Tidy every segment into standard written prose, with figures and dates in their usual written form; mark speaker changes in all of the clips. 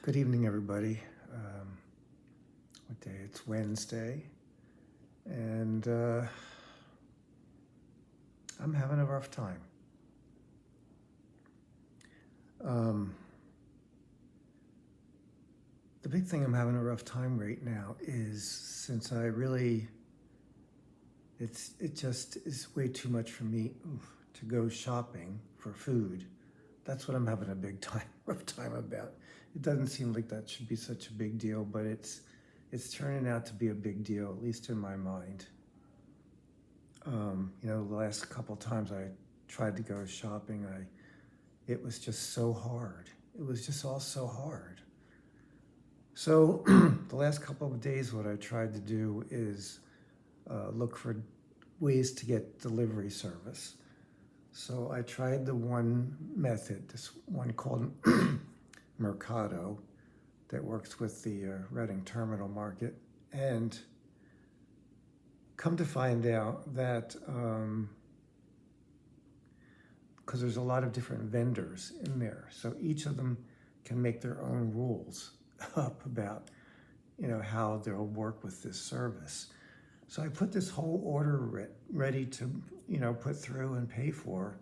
Speaker 1: Good evening, everybody. What day? It's Wednesday, and I'm having a rough time. Um, the big thing I'm having a rough time right now is since it just is way too much for me to go shopping for food. That's what I'm having a big time, rough time about. It doesn't seem like that should be such a big deal, but it's turning out to be a big deal, at least in my mind. The last couple times I tried to go shopping, it was just so hard. It was just all so hard. So the last couple of days, what I tried to do is look for ways to get delivery service. So I tried the one method, this one called Mercado, that works with the Reading Terminal Market, and come to find out that because there's a lot of different vendors in there, so each of them can make their own rules up about how they'll work with this service. So I put this whole order ready to put through and pay for,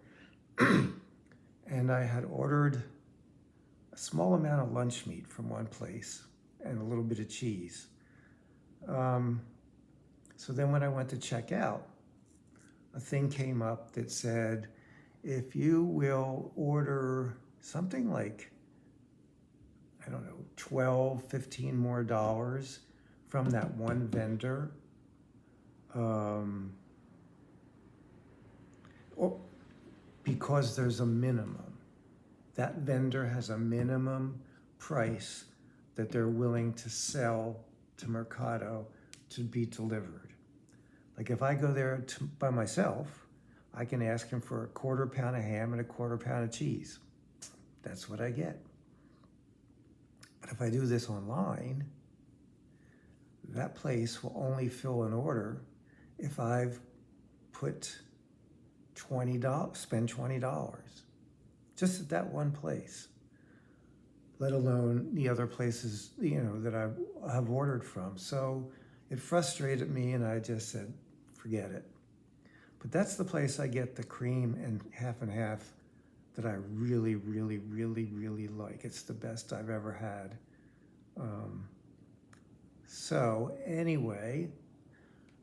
Speaker 1: and I had ordered a small amount of lunch meat from one place and a little bit of cheese. So then when I went to check out, a thing came up that said, if you will order something like, I don't know, 12, 15 more dollars from that one vendor, because there's a minimum. That vendor has a minimum price that they're willing to sell to Mercado to be delivered. Like if I go there by myself, I can ask him for a quarter pound of ham and a quarter pound of cheese. That's what I get. But if I do this online, that place will only fill an order if I've put spend $20 just at that one place, let alone the other places that I have ordered from. So it frustrated me, and I just said, forget it. But that's the place I get the cream and half that I really, really, really, really like. It's the best I've ever had. So anyway,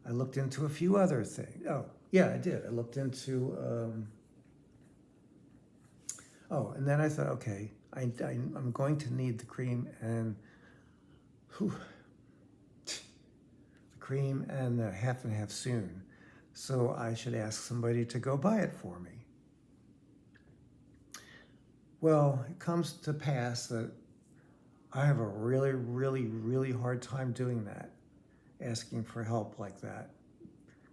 Speaker 1: I looked into a few other things. Oh, yeah, I did. I looked into, and then I thought, okay, I'm going to need the cream and the half and half soon. So I should ask somebody to go buy it for me. Well, it comes to pass that I have a really, really, really hard time doing that, asking for help like that.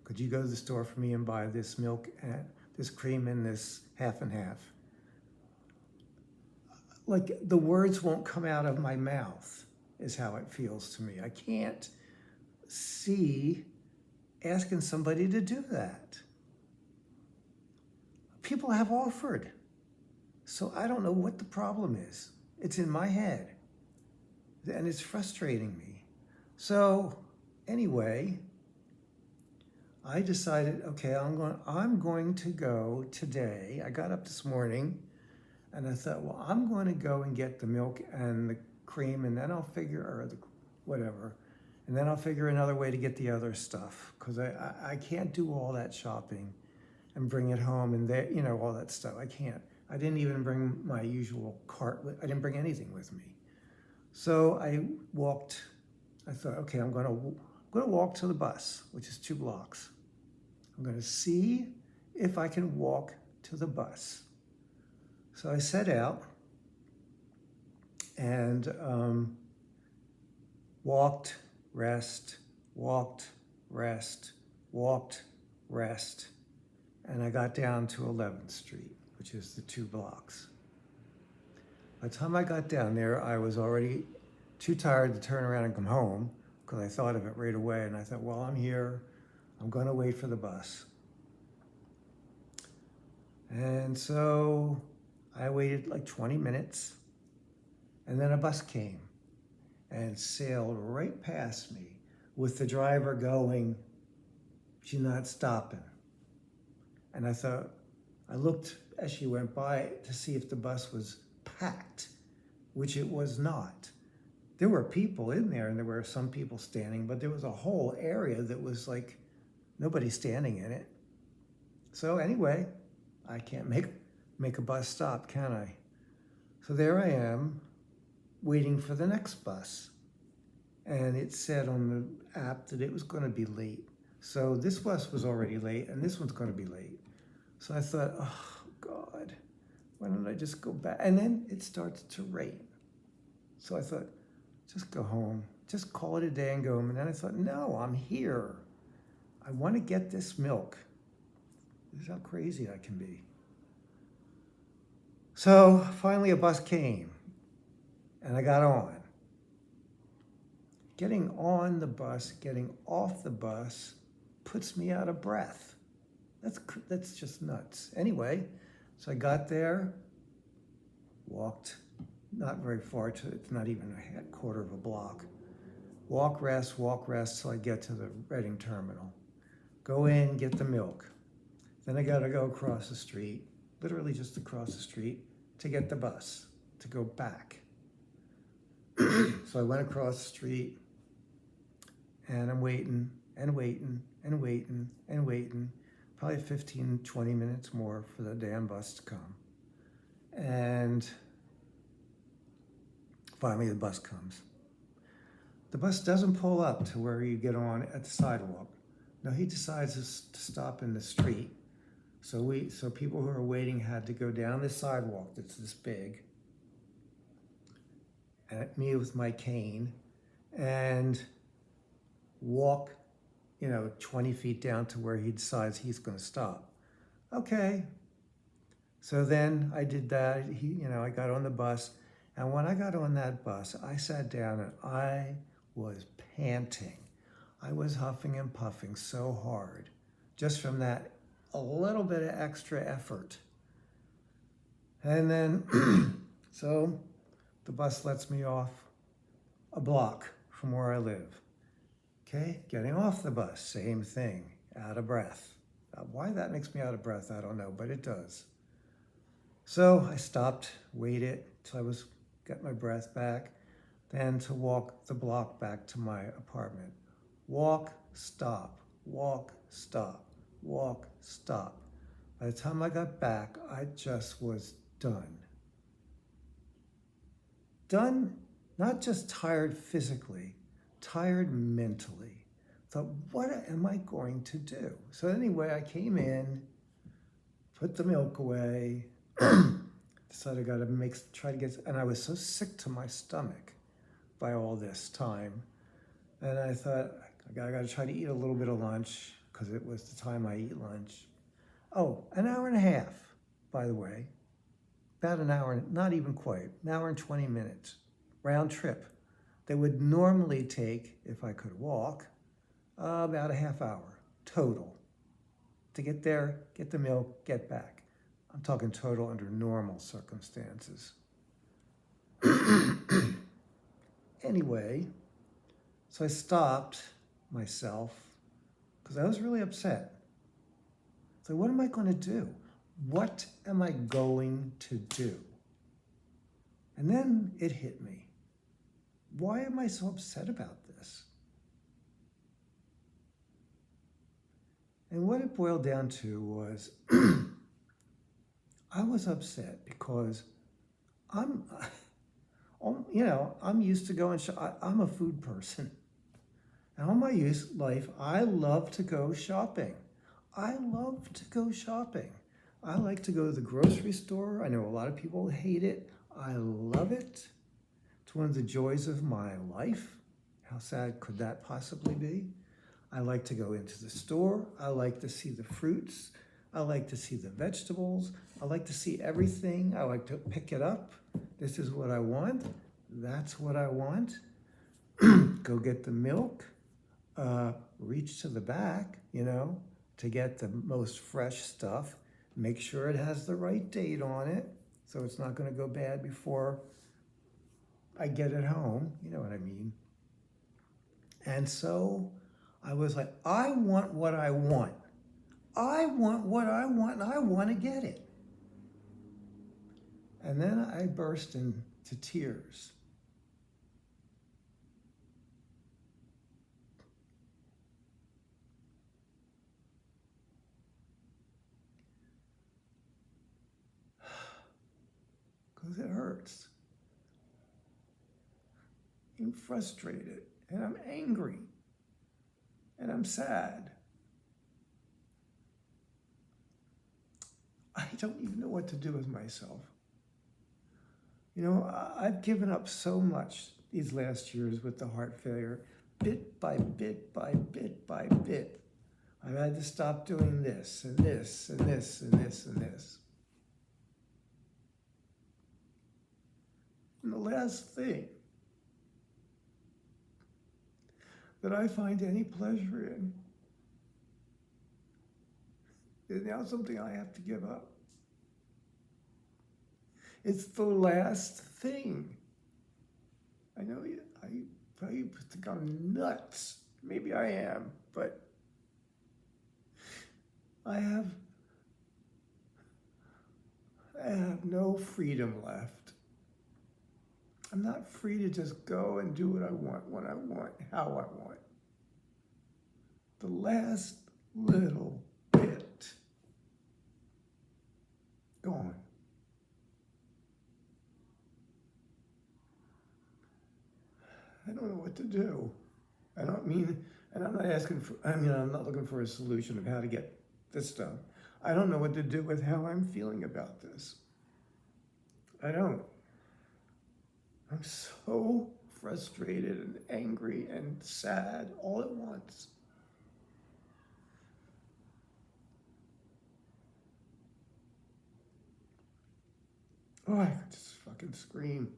Speaker 1: Could you go to the store for me and buy this milk and this cream and this half and half? Like the words won't come out of my mouth is how it feels to me. I can't see asking somebody to do that. People have offered. So I don't know what the problem is. It's in my head. And it's frustrating me. So anyway, I decided, okay, I'm going to go today. I got up this morning and I thought, well, I'm going to go and get the milk and the cream, and then I'll figure, and then I'll figure another way to get the other stuff, because I can't do all that shopping and bring it home and all that stuff. I can't. I didn't even bring my usual cart. I didn't bring anything with me. So I thought, okay, I'm going to walk to the bus, which is 2 blocks. I'm going to see if I can walk to the bus. So I set out and walked, rest, and I got down to 11th Street, which is the 2 blocks. By the time I got down there, I was already too tired to turn around and come home, because I thought of it right away, and I thought, well, I'm here, I'm going to wait for the bus. And so I waited like 20 minutes, And then a bus came and sailed right past me with the driver going, she's not stopping. And I looked as she went by to see if the bus was packed, which it was not. There were people in there and there were some people standing, but there was a whole area that was like nobody standing in it. So anyway, I can't make a bus stop, can I? So there I am waiting for the next bus. And it said on the app that it was going to be late. So this bus was already late and this one's going to be late. So I thought, oh God, why don't I just go back? And then it starts to rain. So I thought, just go home, just call it a day and go home. And then I thought, no, I'm here. I want to get this milk. This is how crazy I can be. So finally a bus came and I got on. Getting on the bus, getting off the bus puts me out of breath. That's just nuts. Anyway, so I got there, walked not very far, it's not even a quarter of a block. Walk, rest, till I get to the Reading terminal. Go in, get the milk. Then I gotta go across the street, literally just across the street, to get the bus, to go back. So I went across the street, and I'm waiting, probably 15, 20 minutes more for the damn bus to come. And finally the bus comes. The bus doesn't pull up to where you get on at the sidewalk. No, he decides to stop in the street. So people who are waiting had to go down the sidewalk that's this big, at me with my cane, and walk, 20 feet down to where he decides he's going to stop. Okay. So then I did that. I got on the bus, and when I got on that bus, I sat down and I was panting. I was huffing and puffing so hard, just from that a little bit of extra effort. And then, so the bus lets me off a block from where I live. Okay, getting off the bus, same thing, out of breath. Why that makes me out of breath, I don't know, but it does. So I stopped, waited till I got my breath back, then to walk the block back to my apartment. Walk, stop, walk, stop, walk, stop. By the time I got back, I just was done. Done, not just tired physically, tired mentally. Thought, what am I going to do? So anyway, I came in, put the milk away, decided I gotta try to get, and I was so sick to my stomach by all this time. And I thought, I gotta try to eat a little bit of lunch, because it was the time I eat lunch. Oh, an hour and a half, by the way. About an hour, not even quite, an hour and 20 minutes, round trip. That would normally take, if I could walk, about a half hour total to get there, get the milk, get back. I'm talking total under normal circumstances. Anyway, so I stopped myself because I was really upset. So what am I going to do? What am I going to do? And then it hit me. Why am I so upset about this? And what it boiled down to was I was upset because I'm used to going, I'm a food person. And all my life, I love to go shopping. I love to go shopping. I like to go to the grocery store. I know a lot of people hate it. I love it. It's one of the joys of my life. How sad could that possibly be? I like to go into the store. I like to see the fruits. I like to see the vegetables. I like to see everything. I like to pick it up. This is what I want. That's what I want. Go get the milk. Reach to the back, to get the most fresh stuff. Make sure it has the right date on it, so it's not going to go bad before I get at home, you know what I mean? And so I was like, I want what I want. I want what I want, and I want to get it. And then I burst into tears. Because it hurts. I'm frustrated, and I'm angry, and I'm sad. I don't even know what to do with myself. You know, I've given up so much these last years with the heart failure, bit by bit by bit by bit. I've had to stop doing this and this and this and this and this. And the last thing that I find any pleasure in is now something I have to give up. It's the last thing. I know I probably think I'm nuts. Maybe I am, but I have no freedom left. I'm not free to just go and do what I want, when I want, how I want. The last little bit gone. I don't know what to do. I don't mean, and I'm not asking for, I'm not looking for a solution of how to get this done. I don't know what to do with how I'm feeling about this. I don't. I'm so frustrated and angry and sad all at once. Oh, I could just fucking scream.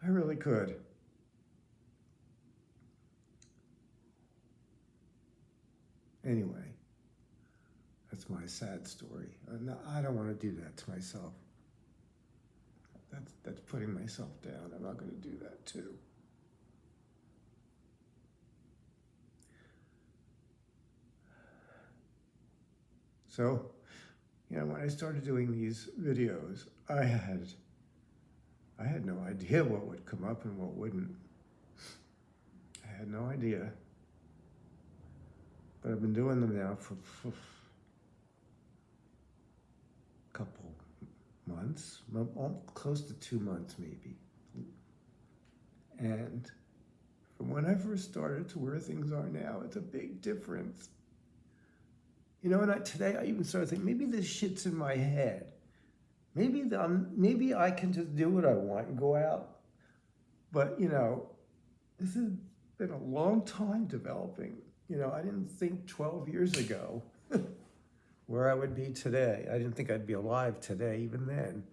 Speaker 1: I really could. Anyway, that's my sad story. No, I don't want to do that to myself. That's putting myself down. I'm not going to do that too. So, you know, when I started doing these videos, I had no idea what would come up and what wouldn't. I had no idea. But I've been doing them now for a couple months, close to 2 months maybe. And from when I first started to where things are now, it's a big difference. You know, and today I even started thinking, maybe this shit's in my head. Maybe I can just do what I want and go out. But, you know, this has been a long time developing. You know, I didn't think 12 years ago where I would be today. I didn't think I'd be alive today, even then.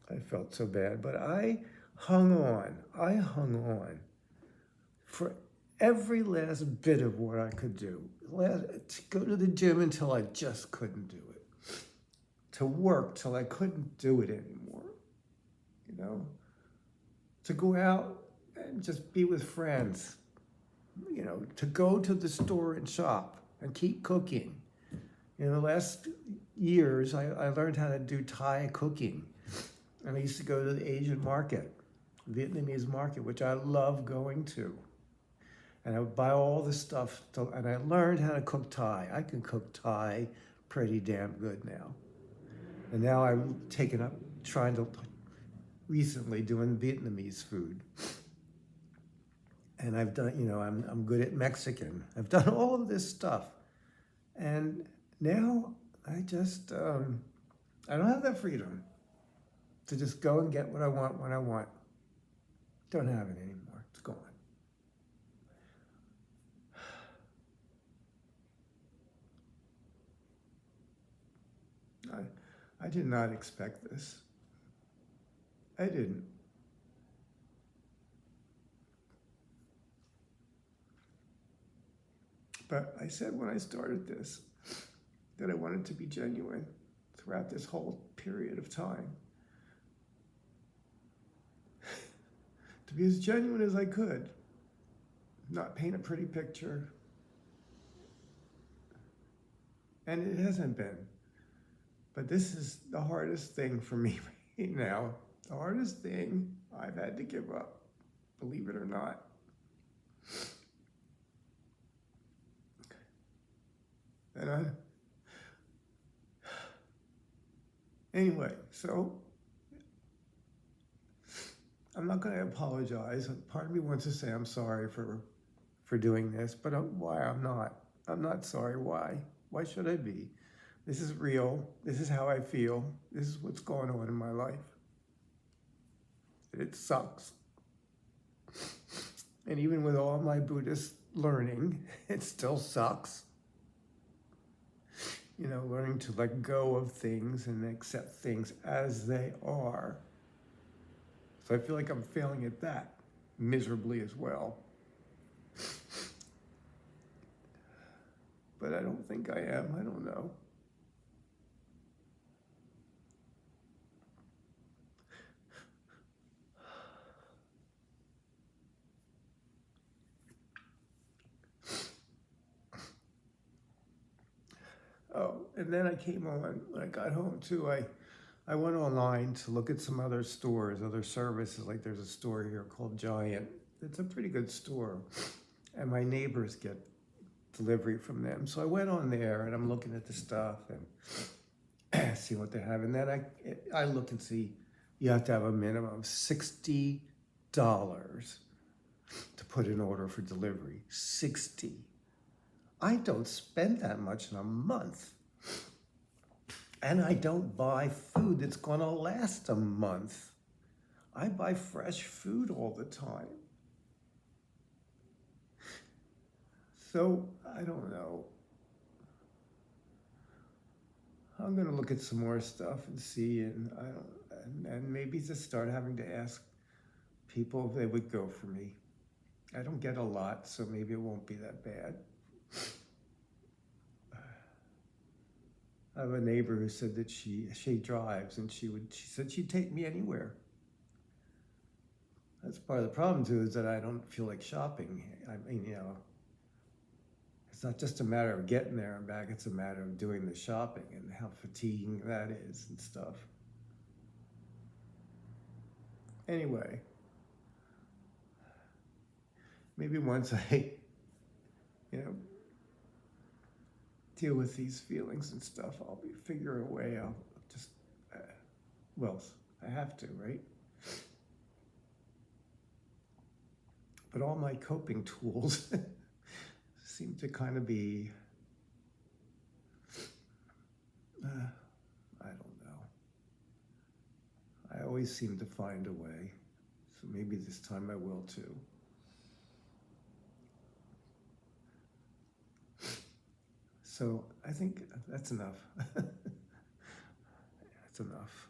Speaker 1: I felt so bad, but I hung on for every last bit of what I could do. To go to the gym until I just couldn't do it. To work till I couldn't do it anymore. You know? To go out and just be with friends. You know, to go to the store and shop and keep cooking. In the last years, I learned how to do Thai cooking. And I used to go to the Asian market, Vietnamese market, which I love going to. And I would buy all this stuff, and I learned how to cook Thai. I can cook Thai pretty damn good now. And now I've taken up recently doing Vietnamese food. And I've done, you know, I'm good at Mexican. I've done all of this stuff. And now I just, I don't have that freedom to just go and get what I want when I want. Don't have it anymore. It's gone. I did not expect this. I didn't. But I said when I started this that I wanted to be genuine throughout this whole period of time. to be as genuine as I could, not paint a pretty picture. And it hasn't been. But this is the hardest thing for me right now. The hardest thing I've had to give up, believe it or not. And anyway, so I'm not going to apologize. Part of me wants to say I'm sorry for doing this, but why I'm not. I'm not sorry. Why? Why should I be? This is real. This is how I feel. This is what's going on in my life. It sucks. And even with all my Buddhist learning, it still sucks. You know, learning to let go of things and accept things as they are. So I feel like I'm failing at that miserably as well. But I don't think I am. I don't know. Oh, and then I came on, when I got home too, I went online to look at some other stores, other services. Like there's a store here called Giant. It's a pretty good store. And my neighbors get delivery from them. So I went on there and I'm looking at the stuff and see what they have. And then I look and see you have to have a minimum of $60 to put an order for delivery. 60. I don't spend that much in a month. And I don't buy food that's going to last a month. I buy fresh food all the time. So, I don't know. I'm going to look at some more stuff and see, and maybe just start having to ask people if they would go for me. I don't get a lot, so maybe it won't be that bad. I have a neighbor who said that she drives and she said she'd take me anywhere. That's part of the problem too, is that I don't feel like shopping. I mean, you know, it's not just a matter of getting there and back, it's a matter of doing the shopping and how fatiguing that is and stuff. Anyway, maybe once I, you know, deal with these feelings and stuff, I'll figure a way. I'll just, well, I have to, right? But all my coping tools seem to kind of be, I don't know. I always seem to find a way. So maybe this time I will too. So I think that's enough. That's enough.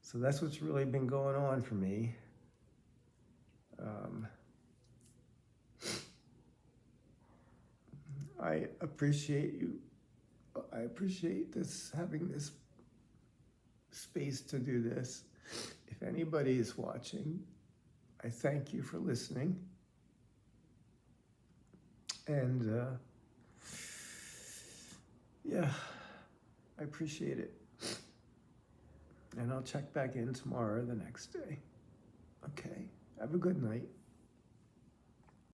Speaker 1: So that's what's really been going on for me. I appreciate you. I appreciate this, having this space to do this. If anybody is watching, I thank you for listening. And yeah, I appreciate it. And I'll check back in tomorrow or the next day. Okay, have a good night.